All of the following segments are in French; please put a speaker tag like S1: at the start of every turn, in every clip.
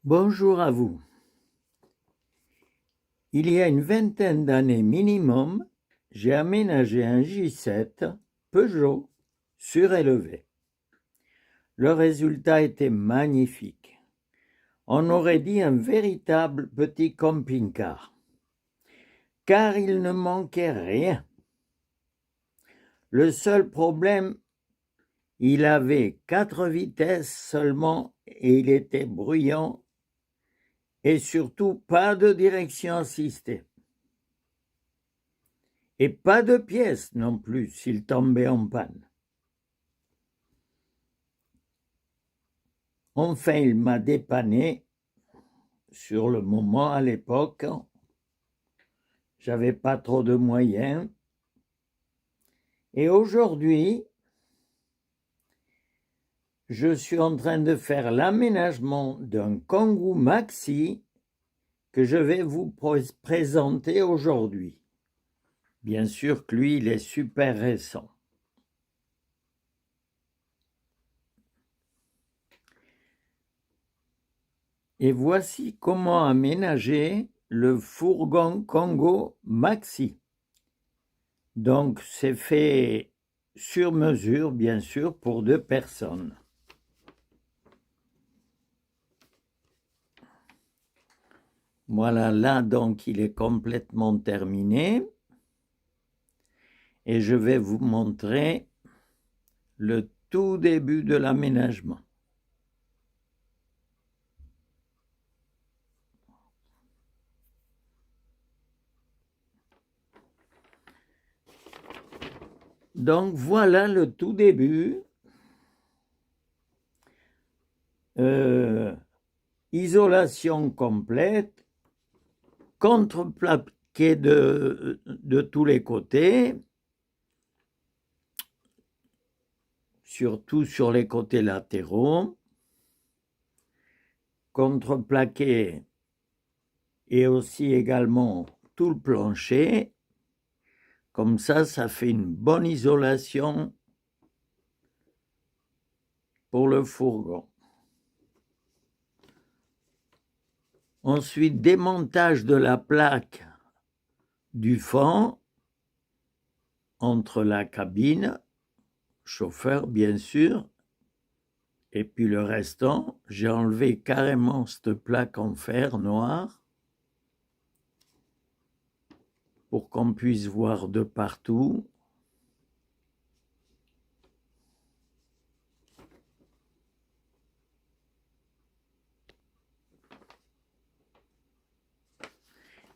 S1: Bonjour à vous. Il y a une vingtaine d'années minimum, j'ai aménagé un J7 Peugeot surélevé. Le résultat était magnifique. On aurait dit un véritable petit camping-car, car il ne manquait rien. Le seul problème, il avait 4 vitesses seulement et il était bruyant et surtout pas de direction assistée. Et pas de pièces non plus s'il tombait en panne. Enfin, il m'a dépanné sur le moment à l'époque. J'avais pas trop de moyens. Et aujourd'hui, je suis en train de faire l'aménagement d'un Kangoo Maxi que je vais vous présenter aujourd'hui. Bien sûr que lui, il est super récent. Et voici comment aménager le fourgon Kangoo Maxi. Donc, c'est fait sur mesure, bien sûr, pour 2 personnes. Voilà, là, donc, il est complètement terminé. Et je vais vous montrer le tout début de l'aménagement. Donc, voilà le tout début. Isolation complète, contreplaqué de tous les côtés, surtout sur les côtés latéraux, contreplaqué et aussi également tout le plancher. Comme ça fait une bonne isolation pour le fourgon. Ensuite, démontage de la plaque du fond entre la cabine, chauffeur bien sûr, et puis le restant, j'ai enlevé carrément cette plaque en fer noir pour qu'on puisse voir de partout.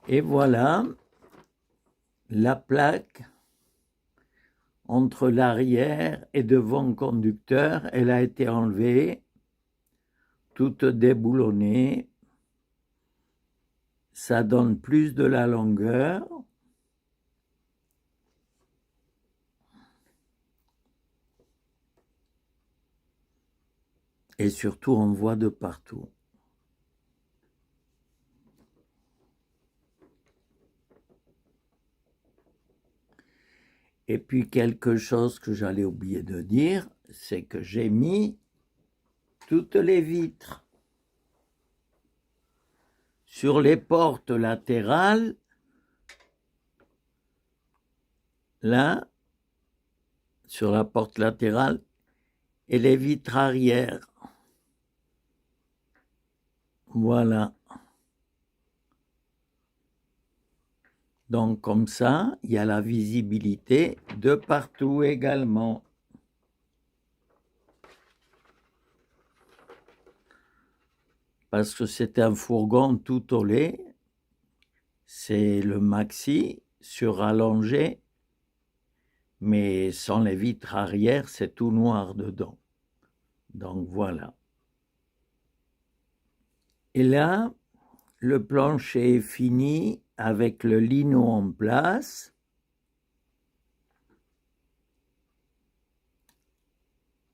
S1: Et voilà la plaque entre l'arrière et devant conducteur, elle a été enlevée, toute déboulonnée. Ça donne plus de la longueur. Et surtout, on voit de partout. Et puis, quelque chose que j'allais oublier de dire, c'est que j'ai mis toutes les vitres sur les portes latérales, là, sur la porte latérale, et les vitres arrière. Voilà. Donc, comme ça, il y a la visibilité de partout également. Parce que c'est un fourgon tout au lait. C'est le Maxi surallongé, mais sans les vitres arrière, c'est tout noir dedans. Donc, voilà. Et là, le plancher est fini avec le lino en place.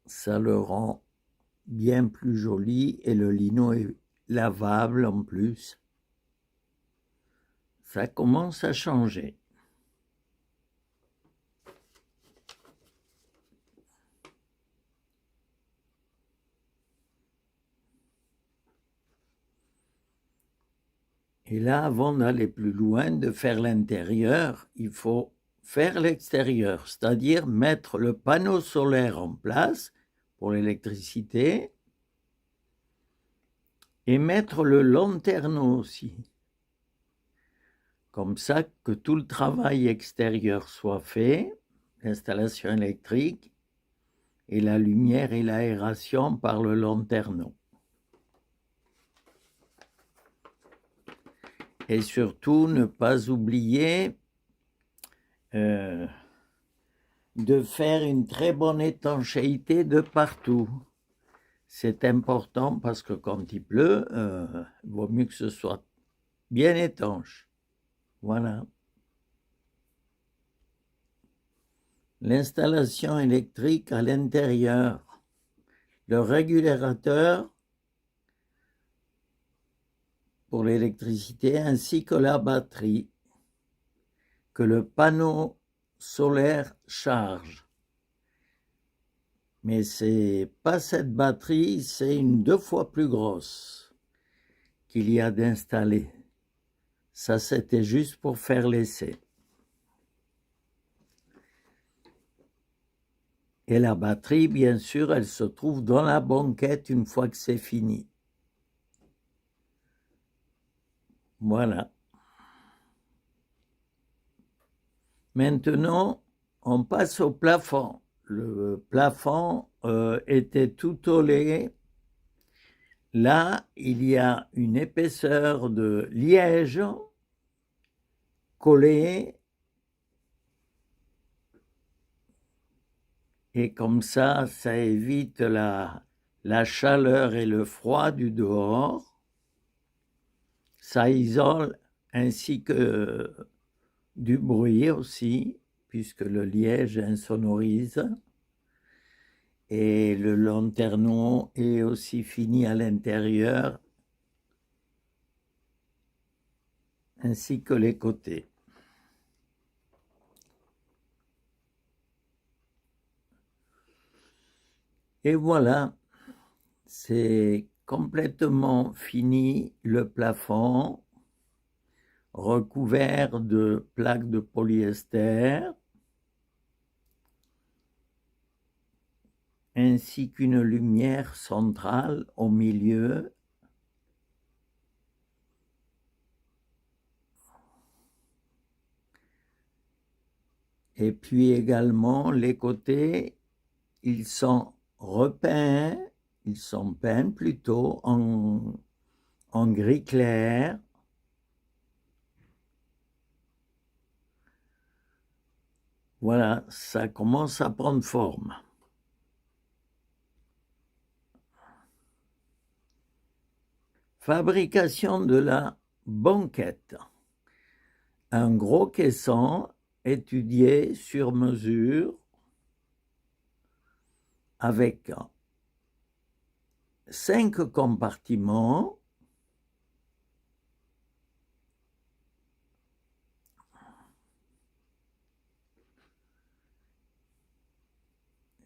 S1: Ça le rend bien plus joli et le lino est lavable en plus. Ça commence à changer. Et là, avant d'aller plus loin, de faire l'intérieur, il faut faire l'extérieur, c'est-à-dire mettre le panneau solaire en place pour l'électricité et mettre le lanterneau aussi. Comme ça que tout le travail extérieur soit fait, l'installation électrique et la lumière et l'aération par le lanterneau. Et surtout, ne pas oublier de faire une très bonne étanchéité de partout. C'est important parce que quand il pleut, il vaut mieux que ce soit bien étanche. Voilà. L'installation électrique à l'intérieur, le régulateur pour l'électricité ainsi que la batterie que le panneau solaire charge. Mais c'est pas cette batterie, c'est une 2 fois plus grosse qu'il y a d'installer. Ça, c'était juste pour faire l'essai. Et la batterie, bien sûr, elle se trouve dans la banquette une fois que c'est fini. Voilà. Maintenant, on passe au plafond. Le plafond était tout olé. Là, il y a une épaisseur de liège collée. Et comme ça évite la chaleur et le froid du dehors. Ça isole ainsi que du bruit aussi, puisque le liège insonorise. Et le lanterneau est aussi fini à l'intérieur, ainsi que les côtés. Et voilà, c'est complètement fini le plafond, recouvert de plaques de polyester, ainsi qu'une lumière centrale au milieu. Et puis également, les côtés, ils sont repeints, ils sont peints plutôt en gris clair. Voilà, ça commence à prendre forme. Fabrication de la banquette. Un gros caisson étudié sur mesure avec 5 compartiments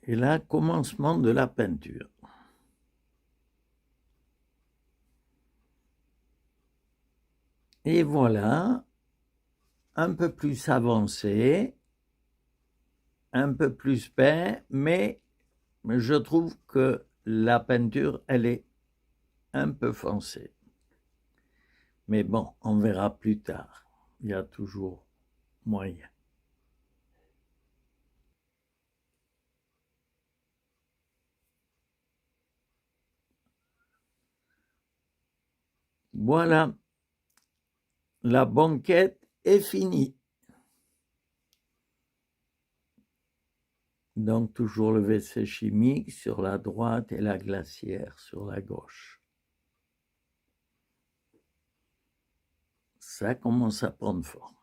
S1: et là, commencement de la peinture. Et voilà, un peu plus avancé, un peu plus peint, mais je trouve que la peinture, elle est un peu foncée. Mais bon, on verra plus tard. Il y a toujours moyen. Voilà, la banquette est finie. Donc toujours le WC chimique sur la droite et la glacière sur la gauche. Ça commence à prendre forme.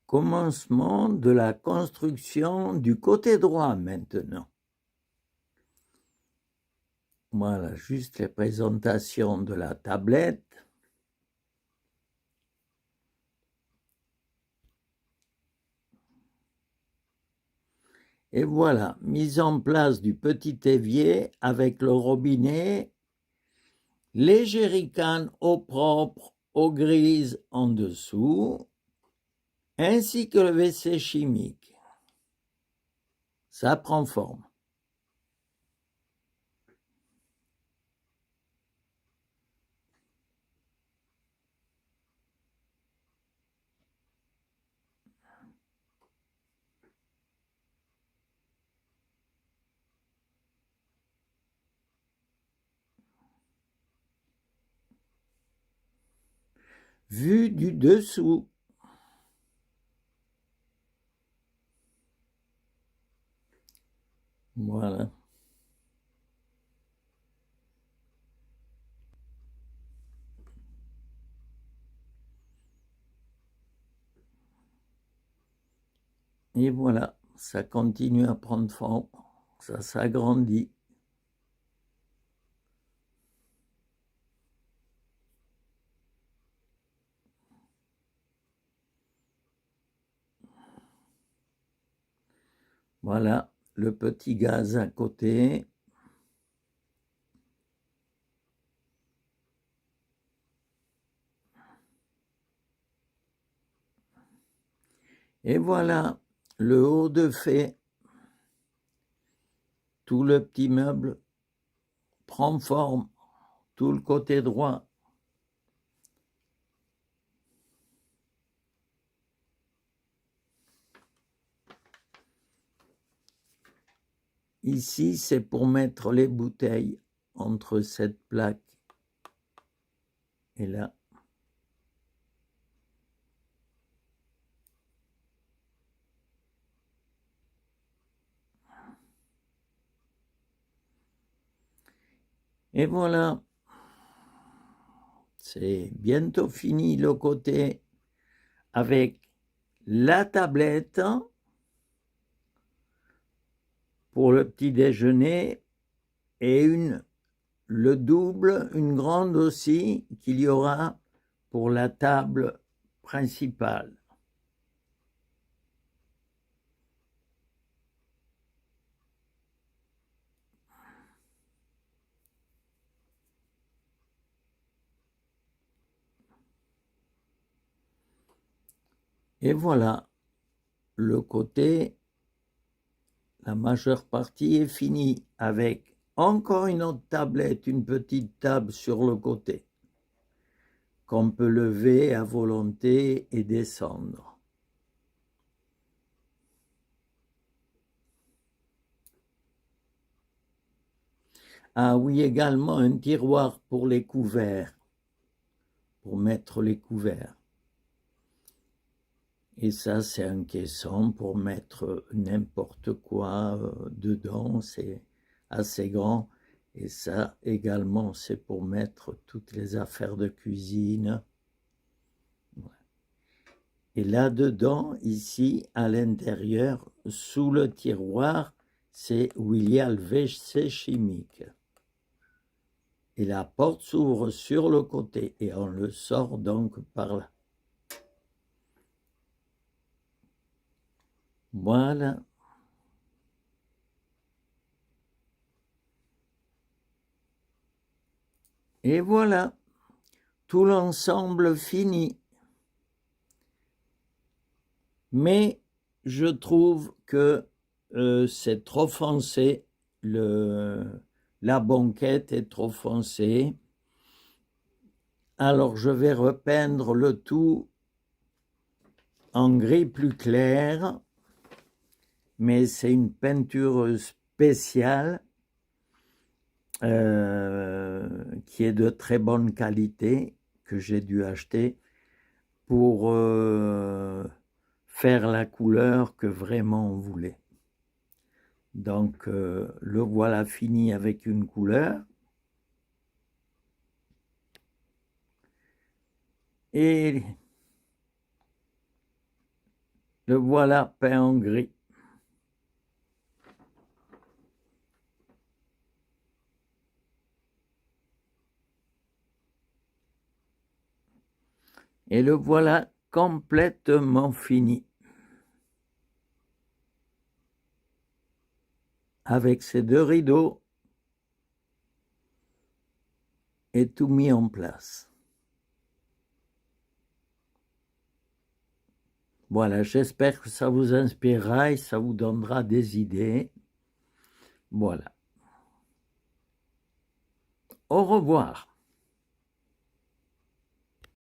S1: Commencement de la construction du côté droit maintenant. Voilà, juste les présentations de la tablette. Et voilà, mise en place du petit évier avec le robinet les jerrycans eau propre, eau grise en dessous, ainsi que le WC chimique. Ça prend forme. Vue du dessous. Voilà. Et voilà, ça continue à prendre forme, ça s'agrandit. Voilà, le petit gaz à côté. Et voilà, le haut de fait. Tout le petit meuble prend forme, tout le côté droit. Ici, c'est pour mettre les bouteilles entre cette plaque et là. Et voilà, c'est bientôt fini le côté avec la tablette pour le petit déjeuner et le double, une grande aussi, qu'il y aura pour la table principale. Et voilà, le côté, la majeure partie est finie avec encore une autre tablette, une petite table sur le côté, qu'on peut lever à volonté et descendre. Ah oui, également un tiroir pour les couverts, pour mettre les couverts. Et ça, c'est un caisson pour mettre n'importe quoi dedans, c'est assez grand. Et ça également, c'est pour mettre toutes les affaires de cuisine. Et là-dedans, ici, à l'intérieur, sous le tiroir, c'est où il y a le WC chimique. Et la porte s'ouvre sur le côté et on le sort donc par là. Voilà. Et voilà, tout l'ensemble fini. Mais je trouve que c'est trop foncé, la banquette est trop foncée. Alors je vais repeindre le tout en gris plus clair, mais c'est une peinture spéciale qui est de très bonne qualité, que j'ai dû acheter pour faire la couleur que vraiment on voulait. Donc le voilà fini avec une couleur. Et le voilà peint en gris. Et le voilà complètement fini. Avec ses deux rideaux. et tout mis en place. Voilà, j'espère que ça vous inspirera et ça vous donnera des idées. Voilà. Au revoir.